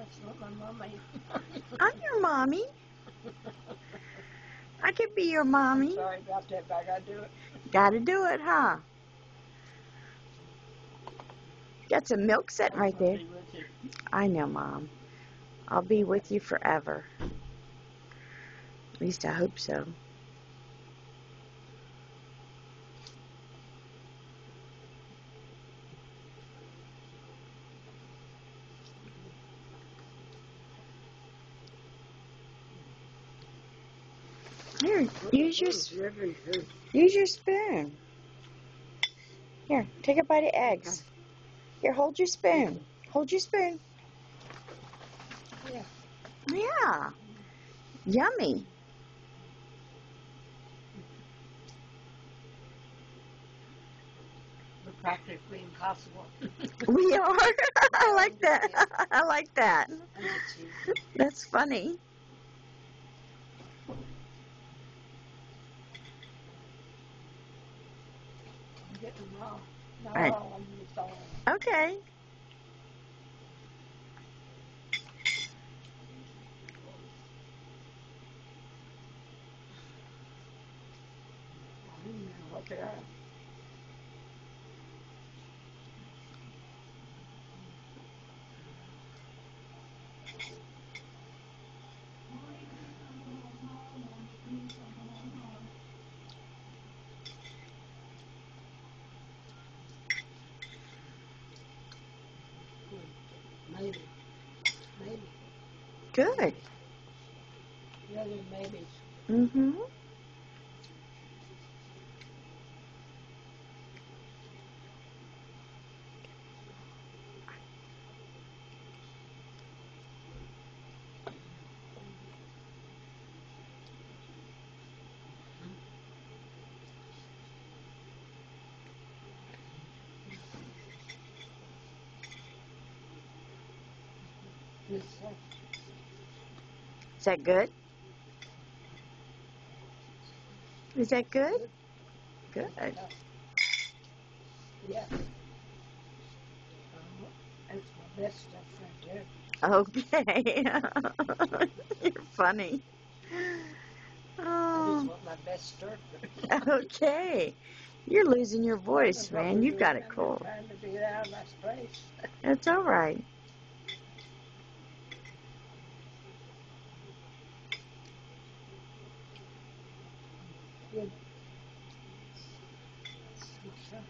That's not my mommy. I'm your mommy. I could be your mommy. I'm sorry about that, but I gotta do it. Gotta do it, huh? Got some milk sitting right there. I'll be with you. I know, Mom. I'll be with you forever. At least I hope so. Here, use your spoon. Here, take a bite of eggs. Here, hold your spoon. Hold your spoon. Yeah. Yeah. Yummy. We're practically impossible. We are. I like that. I like that. I'm just teasing. That's funny. I'm getting them all. Not Right. all of them, just all of them. Okay. I don't know what they are. Maybe. Maybe. Good. The other maybes. Mm-hmm. This Is that good? Is that good? Good. yeah. That's my best stuff right there. Okay. You're funny. I Oh, just want my best start. okay. You're losing your voice, man. You've got a cold. I'm trying to get out of my space. That's all right. Good. Good stuff.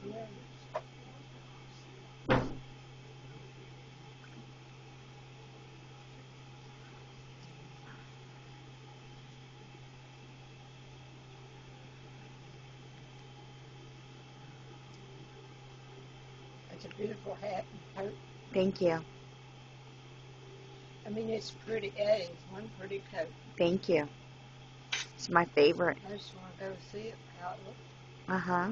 Yeah. It's a beautiful hat and coat. Thank you. I mean, it's pretty. It's one pretty coat. Thank you. It's my favorite. I just want to go see it, how it looks. Uh-huh.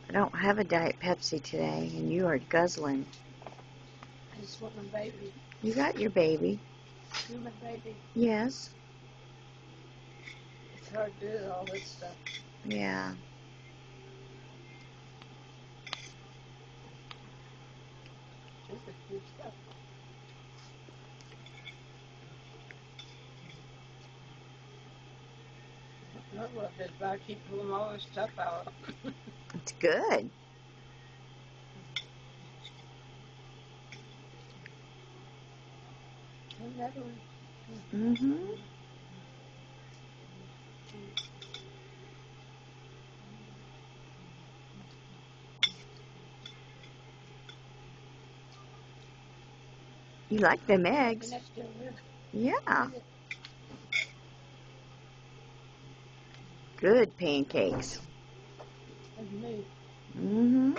I don't have a Diet Pepsi today, and you are guzzling. I just want my baby. You got your baby. You're my baby. Yes. It's hard to do all this stuff. Yeah. This is good stuff. Look, look, just about keep pulling all this stuff out. It's good. Another one. Mm-hmm. You like them eggs. And that's still good. Yeah. Is it? Good pancakes. That's me. Mm-hmm.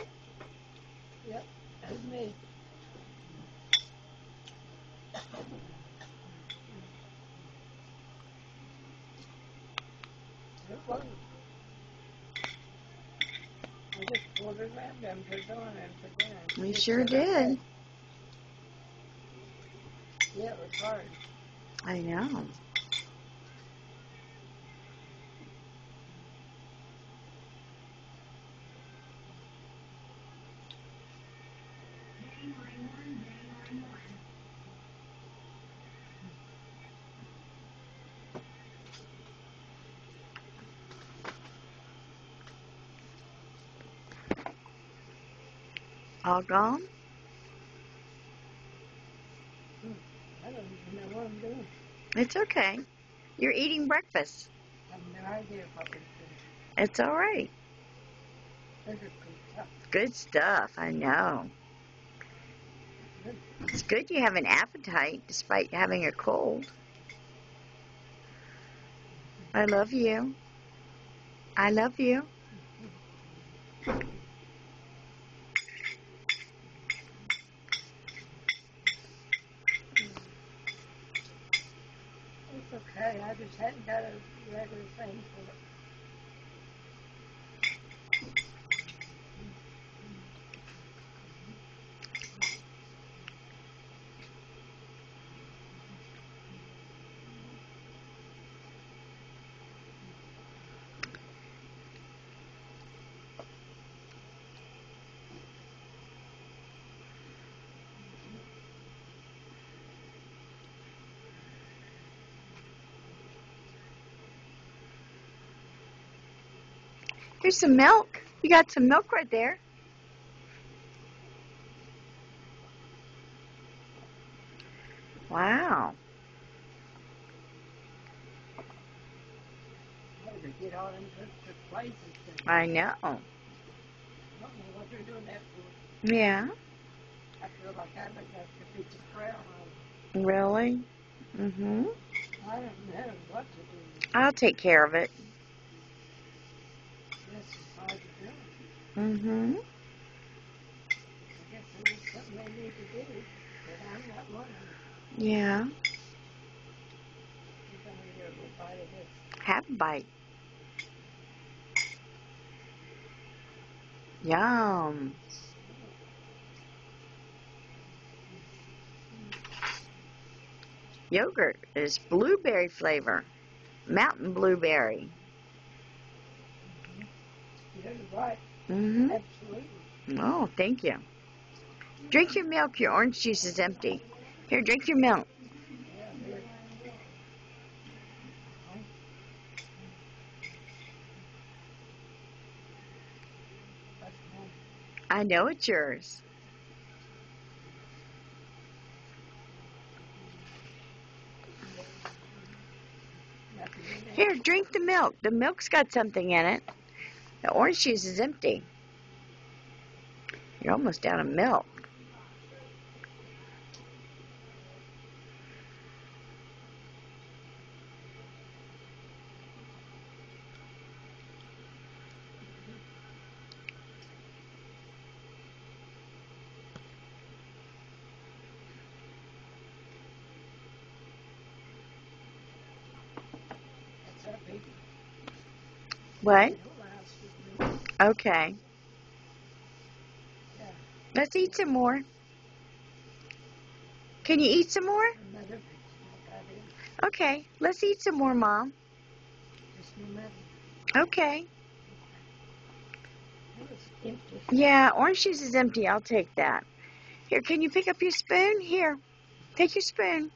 Yep, that's me. It was. I just pulled it around and put it on and put it down. We Just sure sit like did. that. Yeah, it was hard. I know. All gone? I don't even know what I'm doing. It's okay. You're eating breakfast. I have no idea what I'm doing. It's all right. This is good stuff. Good stuff, I know. Good. It's good you have an appetite despite having a cold. I love you. I love you. It's okay. I just hadn't got a regular thing for it. Here's some milk. You got some milk right there. Wow. To get all them good places. I know. I don't know what they're doing that for. Yeah. I feel like I would have to beat the crown on. Really? Mm-hmm. I don't know what to do. I'll take care of it. This is hard to do. Mm-hmm. I guess there is something they need to do, but I'm not one of them. Yeah. I'm going to get a little bite of this. Have a bite. Yum. Yogurt is blueberry flavor. Mountain blueberry. You're right. Mm-hmm. Absolutely. Oh, thank you. Drink your milk. Your orange juice is empty. Here, drink your milk. Yeah, here. That's one. I know it's yours. Nothing in there. Here, drink the milk. The milk's got something in it. The orange juice is empty. You're almost out of milk. That's our baby. What? It don't last with me. Okay. Yeah. Let's eat some more. Can you eat some more? Another picture I got in. Okay. Let's eat some more, Mom. Just no matter. Okay. It was empty. Yeah, orange juice is empty. I'll take that. Here, can you pick up your spoon? Here. Take your spoon.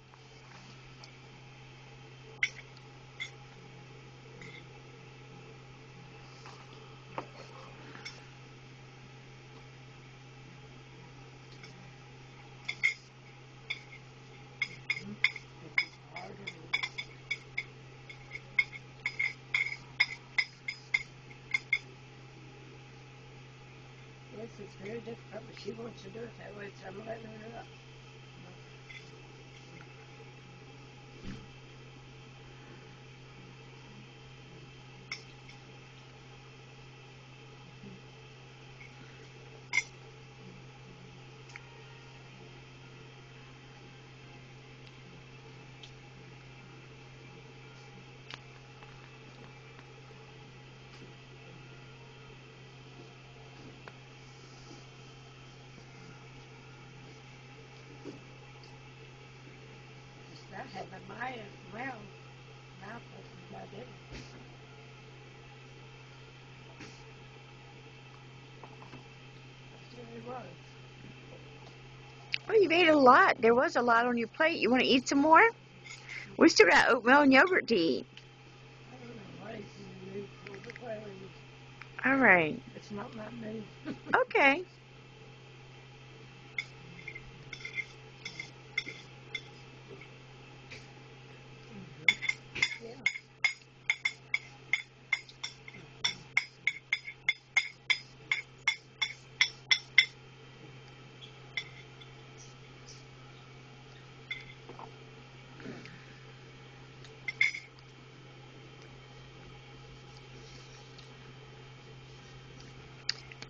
Yes, it's very difficult, but she wants to do it that way, so I'm letting her up. had the mouth wasn't about it. It really was. Oh, you've ate a lot. There was a lot on your plate. You want to eat some more? We still got oatmeal and yogurt to eat. I don't know why you moved for the calories. All right. It's not my move. Okay. Yeah.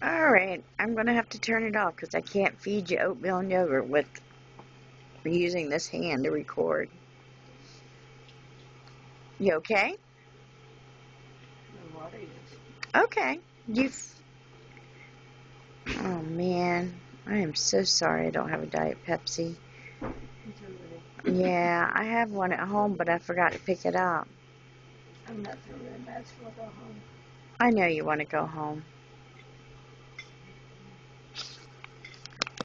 All right. I'm going to have to turn it off because I can't feed you oatmeal and yogurt with using this hand to record. You okay? The water is. Okay. Oh, man. I am so sorry I don't have a Diet Pepsi. Yeah, I have one at home, but I forgot to pick it up. I'm not feeling that's for go home. I know you want to go home.